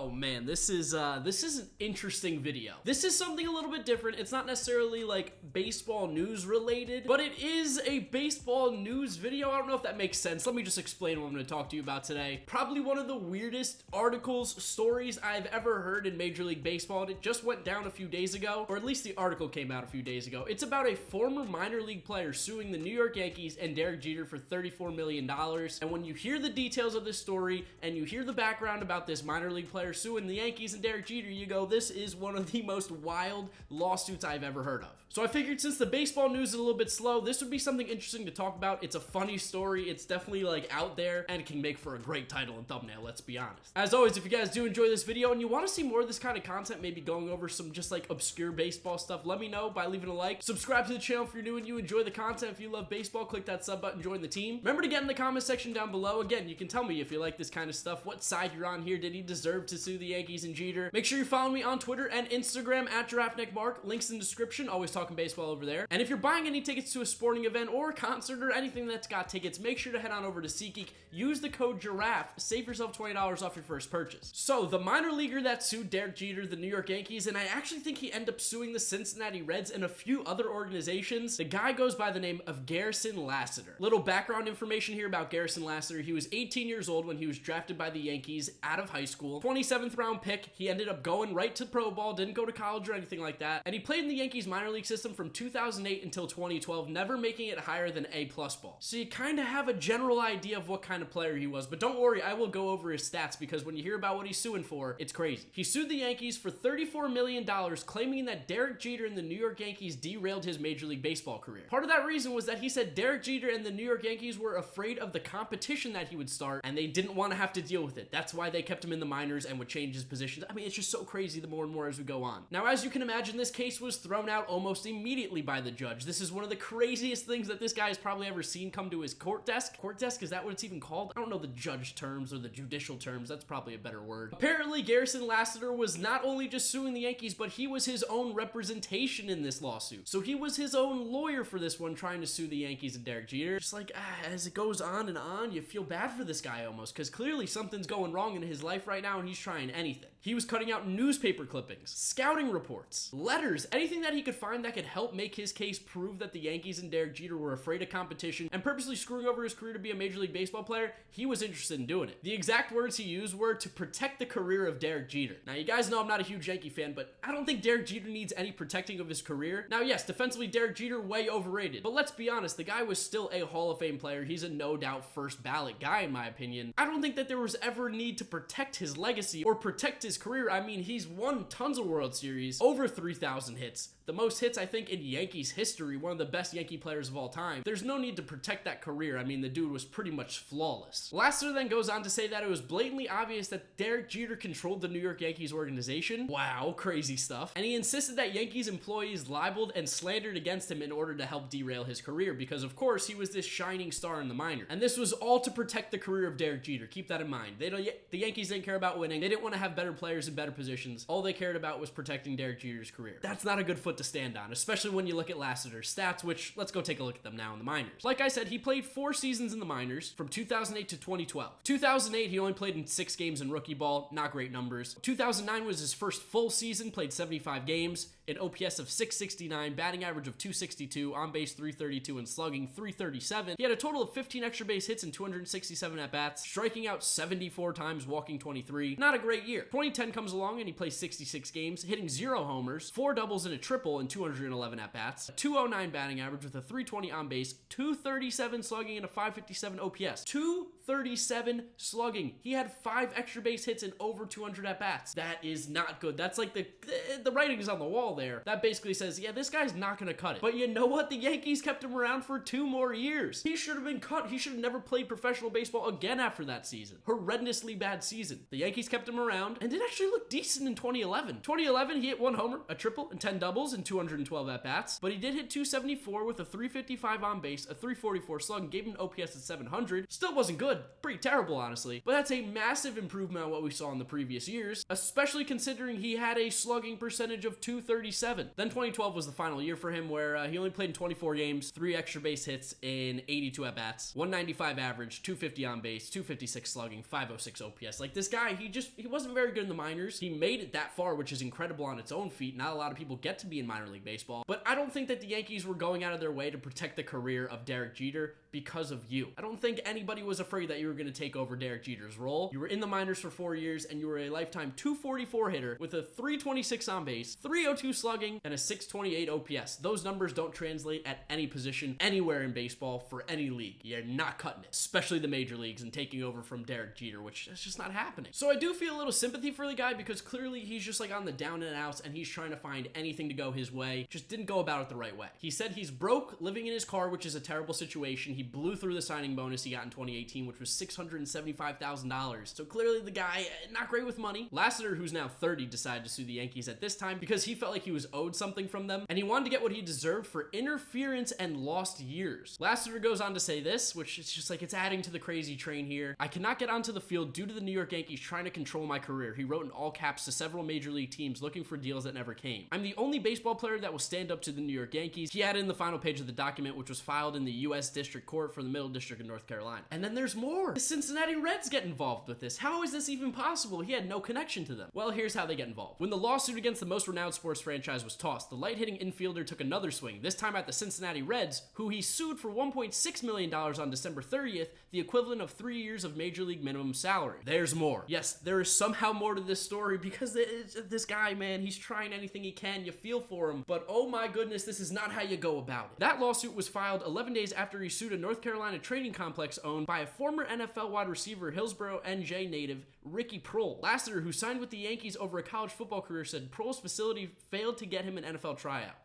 Oh man, this is an interesting video. This is something a little bit different. It's not necessarily like baseball news related, but it is a baseball news video. I don't know if that makes sense. Let me just explain what I'm going to talk to you about today. Probably one of the weirdest articles, stories I've ever heard in Major League Baseball, and it just went down a few days ago, or at least the article came out a few days ago. It's about a former minor league player suing the New York Yankees and Derek Jeter for $34 million. And when you hear the details of this story and you hear the background about this minor league player suing the Yankees and Derek Jeter, you go, this is one of the most wild lawsuits I've ever heard of. So I figured since the baseball news is a little bit slow, this would be something interesting to talk about. It's a funny story. It's definitely like out there and it can make for a great title and thumbnail, let's be honest. As always, if you guys do enjoy this video and you want to see more of this kind of content, maybe going over some just like obscure baseball stuff, let me know by leaving a like. Subscribe to the channel if you're new and you enjoy the content. If you love baseball, click that sub button, join the team. Remember to get in the comment section down below. Again, you can tell me if you like this kind of stuff, what side you're on here. Did he deserve to sue the Yankees and Jeter? Make sure you follow me on Twitter and Instagram at GiraffeNeckMarc. Links in the description. Always talking baseball over there. And if you're buying any tickets to a sporting event or a concert or anything that's got tickets, make sure to head on over to SeatGeek. Use the code Giraffe. Save yourself $20 off your first purchase. So the minor leaguer that sued Derek Jeter, the New York Yankees, and I actually think he ended up suing the Cincinnati Reds and a few other organizations. The guy goes by the name of Garrison Lassiter. Little background information here about Garrison Lassiter. He was 18 years old when he was drafted by the Yankees out of high school. 27th round pick. He ended up going right to pro ball, didn't go to college or anything like that. And he played in the Yankees minor league system from 2008 until 2012, never making it higher than A+ ball. So you kind of have a general idea of what kind of player he was, but don't worry, I will go over his stats because when you hear about what he's suing for, it's crazy. He sued the Yankees for $34 million, claiming that Derek Jeter and the New York Yankees derailed his Major League Baseball career. Part of that reason was that he said Derek Jeter and the New York Yankees were afraid of the competition that he would start, and they didn't want to have to deal with it. That's why they kept him in the minors and would change his positions. I mean, it's just so crazy the more and more as we go on. Now, as you can imagine, this case was thrown out almost immediately by the judge. This is one of the craziest things that this guy has probably ever seen come to his court desk. Court desk, is that what it's even called? I don't know the judge terms or the judicial terms. That's probably a better word. Apparently, Garrison Lassiter was not only just suing the Yankees, but he was his own representation in this lawsuit. So he was his own lawyer for this one, trying to sue the Yankees and Derek Jeter. Just like, as it goes on and on, you feel bad for this guy almost, because clearly something's going wrong in his life right now and he's trying anything. He was cutting out newspaper clippings, scouting reports, letters, anything that he could find that could help make his case prove that the Yankees and Derek Jeter were afraid of competition and purposely screwing over his career to be a Major League Baseball player. He was interested in doing it. The exact words he used were to protect the career of Derek Jeter. Now, you guys know I'm not a huge Yankee fan, but I don't think Derek Jeter needs any protecting of his career. Now, yes, defensively, Derek Jeter way overrated, but let's be honest, the guy was still a Hall of Fame player. He's a no doubt first ballot guy, in my opinion. I don't think that there was ever a need to protect his legacy or protect his career. I mean, he's won tons of World Series, over 3,000 hits, the most hits, I think, in Yankees history, one of the best Yankee players of all time. There's no need to protect that career. I mean, the dude was pretty much flawless. Lassiter then goes on to say that it was blatantly obvious that Derek Jeter controlled the New York Yankees organization. Wow, crazy stuff. And he insisted that Yankees employees libeled and slandered against him in order to help derail his career because, of course, he was this shining star in the minor. And this was all to protect the career of Derek Jeter. Keep that in mind. The Yankees didn't care about winning. They didn't want to have better players in better positions. All they cared about was protecting Derek Jeter's career. That's not a good foot to stand on, especially when you look at Lassiter's stats, which let's go take a look at them now in the minors. Like I said, he played 4 seasons in the minors from 2008 to 2012. 2008, he only played in 6 games in rookie ball, not great numbers. 2009 was his first full season, played 75 games, an OPS of 669, batting average of 262, on base 332, and slugging 337. He had a total of 15 extra base hits and 267 at-bats, striking out 74 times, walking 23. Not a great year. 2010 comes along and he plays 66 games, hitting 0 homers, 4 doubles and a triple, and 211 at-bats, a 209 batting average with a 320 on base, 237 slugging, and a 557 OPS. 237 slugging. He had 5 extra base hits and over 200 at-bats. That is not good. That's like the writing is on the wall there. That basically says, yeah, this guy's not gonna cut it. But you know what? The Yankees kept him around for 2 more years. He should have been cut. He should have never played professional baseball again after that season. Horrendously bad season. The Yankees kept him around and did actually look decent in 2011. 2011, he hit 1 homer, a triple, and 10 doubles and 212 at-bats, but he did hit 274 with a 355 on base, a 344 slug, and gave him an OPS at 700. Still wasn't good. good, pretty terrible, honestly. But that's a massive improvement on what we saw in the previous years, especially considering he had a slugging percentage of .237. Then 2012 was the final year for him, where he only played in 24 games, 3 extra base hits in 82 at-bats, 195 average, 250 on base, 256 slugging, 506 OPS. Like, this guy, he wasn't very good in the minors. He made it that far, which is incredible on its own feet. Not a lot of people get to be in minor league baseball. But I don't think that the Yankees were going out of their way to protect the career of Derek Jeter because of you. I don't think anybody was afraid that you were going to take over Derek Jeter's role. You were in the minors for 4 years, and you were a lifetime .244 hitter with a .326 on base, .302 slugging, and a .628 OPS. Those numbers don't translate at any position, anywhere in baseball, for any league. You're not cutting it, especially the major leagues, and taking over from Derek Jeter, which is just not happening. So I do feel a little sympathy for the guy, because clearly he's just like on the down and outs, and he's trying to find anything to go his way. Just didn't go about it the right way. He said he's broke, living in his car, which is a terrible situation. He blew through the signing bonus he got in 2018, which was $675,000. So clearly the guy, not great with money. Lassiter, who's now 30, decided to sue the Yankees at this time because he felt like he was owed something from them, and he wanted to get what he deserved for interference and lost years. Lassiter goes on to say this, which is just like, it's adding to the crazy train here. I cannot get onto the field due to the New York Yankees trying to control my career. He wrote in all caps to several major league teams looking for deals that never came. I'm the only baseball player that will stand up to the New York Yankees. He added in the final page of the document, which was filed in the U.S. District Court for the Middle District of North Carolina. And then there's more. The Cincinnati Reds get involved with this. How is this even possible? He had no connection to them. Well, here's how they get involved. When the lawsuit against the most renowned sports franchise was tossed, the light-hitting infielder took another swing, this time at the Cincinnati Reds, who he sued for $1.6 million on December 30th, the equivalent of 3 years of major league minimum salary. There's more. Yes, there is somehow more to this story, because this guy, man, he's trying anything he can. You feel for him, but oh my goodness, this is not how you go about it. That lawsuit was filed 11 days after he sued a North Carolina trading complex owned by a former NFL wide receiver, Hillsborough, NJ native Ricky Proehl. Lassiter, who signed with the Yankees over a college football career, said Proehl's facility failed to get him an NFL tryout.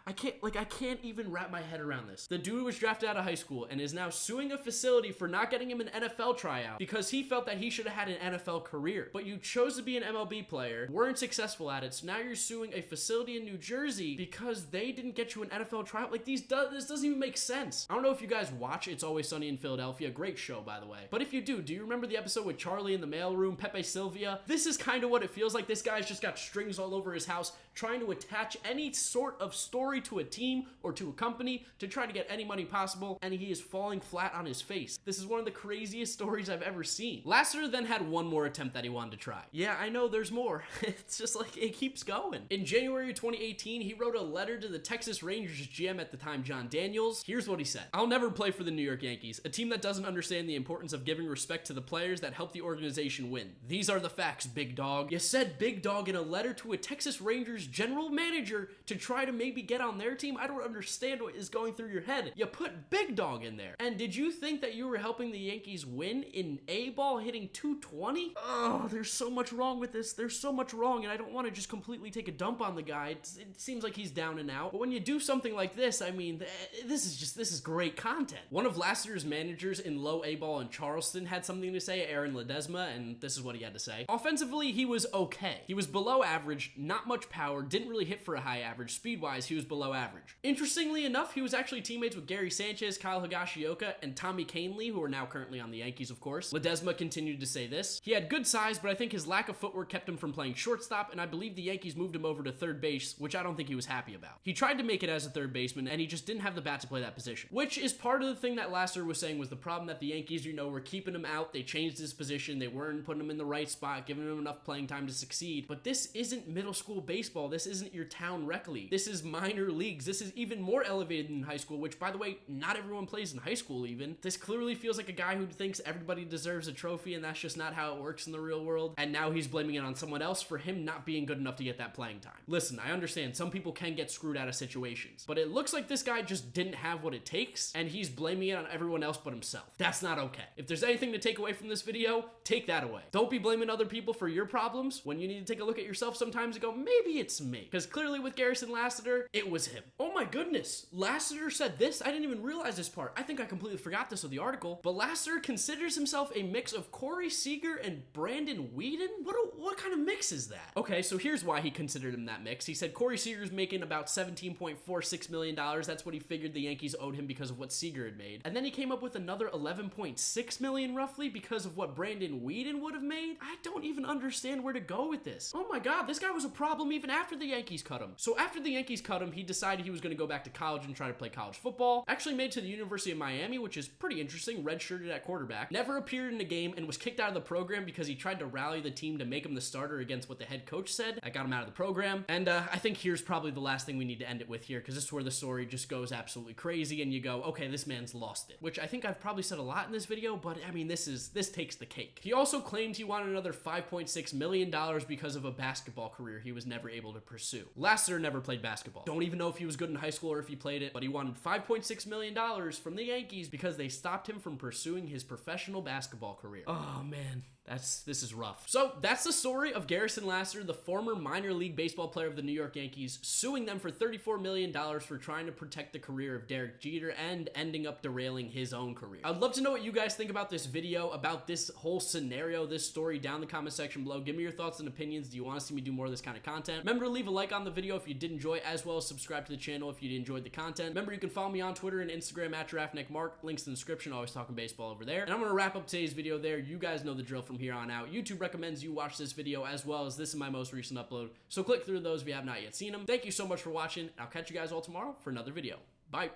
I can't even wrap my head around this. The dude was drafted out of high school and is now suing a facility for not getting him an NFL tryout because he felt that he should have had an NFL career. But you chose to be an MLB player, weren't successful at it, so now you're suing a facility in New Jersey because they didn't get you an NFL tryout. Like, this doesn't even make sense. I don't know if you guys watch It's Always Sunny in Philadelphia. Great show, by the way. But if you do you remember the episode with Charlie in the mailroom, Pepe Sylvia? This is kind of what it feels like. This guy's just got strings all over his house trying to attach any sort of story to a team or to a company to try to get any money possible, and he is falling flat on his face. This is one of the craziest stories I've ever seen. Lassiter then had one more attempt that he wanted to try. Yeah, I know there's more. It's just like, it keeps going. In January 2018, he wrote a letter to the Texas Rangers GM at the time, John Daniels. Here's what he said. I'll never play for the New York Yankees, a team that doesn't understand the importance of giving respect to the players that help the organization win. These are the facts, big dog. You said big dog in a letter to a Texas Rangers general manager to try to maybe get on their team? I don't understand what is going through your head. You put big dog in there. And did you think that you were helping the Yankees win in A-ball hitting .220? Oh, there's so much wrong with this. There's so much wrong, and I don't want to just completely take a dump on the guy. It seems like he's down and out. But when you do something like this, I mean, this is great content. One of Lassiter's managers in low A-ball in Charleston had something to say, Aaron Ledesma, and this is what he had to say. Offensively, he was okay. He was below average, not much power, didn't really hit for a high average. Speed-wise, he was below average. Interestingly enough, he was actually teammates with Gary Sanchez, Kyle Higashioka, and Tommy Kahnle, who are now currently on the Yankees, of course. Ledesma continued to say this. He had good size, but I think his lack of footwork kept him from playing shortstop, and I believe the Yankees moved him over to third base, which I don't think he was happy about. He tried to make it as a third baseman, and he just didn't have the bat to play that position, which is part of the thing that Lassiter was saying was the problem that the Yankees, were keeping him out. They changed his position. They weren't putting him in the right spot, giving him enough playing time to succeed. But this isn't middle school baseball. This isn't your town rec league. This is minor leagues. This is even more elevated than high school, which, by the way, not everyone plays in high school even. This clearly feels like a guy who thinks everybody deserves a trophy, and that's just not how it works in the real world. And now he's blaming it on someone else for him not being good enough to get that playing time. Listen, I understand some people can get screwed out of situations, but it looks like this guy just didn't have what it takes, and he's blaming it on everyone else but himself. That's not okay. If there's anything to take away from from this video, take that away. Don't be blaming other people for your problems when you need to take a look at yourself sometimes and go, maybe it's me. Because clearly with Garrison Lassiter, it was him. Oh my goodness, Lassiter said this. I didn't even realize this part. I think I completely forgot this of the article, but Lassiter considers himself a mix of Corey Seager and Brandon Whedon? What kind of mix is that? Okay, so here's why he considered him that mix. He said Corey Seager's making about $17.46 million. That's what he figured the Yankees owed him because of what Seager had made. And then he came up with another $11.6 million roughly because of what Brandon Whedon would have made. I don't even understand where to go with this. Oh my God, this guy was a problem even after the Yankees cut him. So after the Yankees cut him, he decided he was going to go back to college and try to play college football. Actually made to the University of Miami, which is pretty interesting, redshirted at quarterback. Never appeared in a game and was kicked out of the program because he tried to rally the team to make him the starter against what the head coach said. That got him out of the program. And I think here's probably the last thing we need to end it with here, because this is where the story just goes absolutely crazy and you go, okay, this man's lost it. Which I think I've probably said a lot in this video, but I mean, this takes the cake. He also claimed he wanted another $5.6 million because of a basketball career he was never able to pursue. Lassiter never played basketball. Don't even know if he was good in high school or if he played it, but he wanted $5.6 million from the Yankees because they stopped him from pursuing his professional basketball career. Oh man. This is rough. So that's the story of Garrison Lassiter, the former minor league baseball player of the New York Yankees, suing them for $34 million for trying to protect the career of Derek Jeter and ending up derailing his own career. I'd love to know what you guys think about this video, about this whole scenario, this story, down in the comment section below. Give me your thoughts and opinions. Do you want to see me do more of this kind of content? Remember to leave a like on the video if you did enjoy, as well as subscribe to the channel if you enjoyed the content. Remember, you can follow me on Twitter and Instagram at GiraffeNeckMarc. Links in the description. Always talking baseball over there. And I'm going to wrap up today's video there. You guys know the drill from here on out. YouTube recommends you watch this video as well as this is my most recent upload. So click through those if you have not yet seen them. Thank you so much for watching. I'll catch you guys all tomorrow for another video. Bye.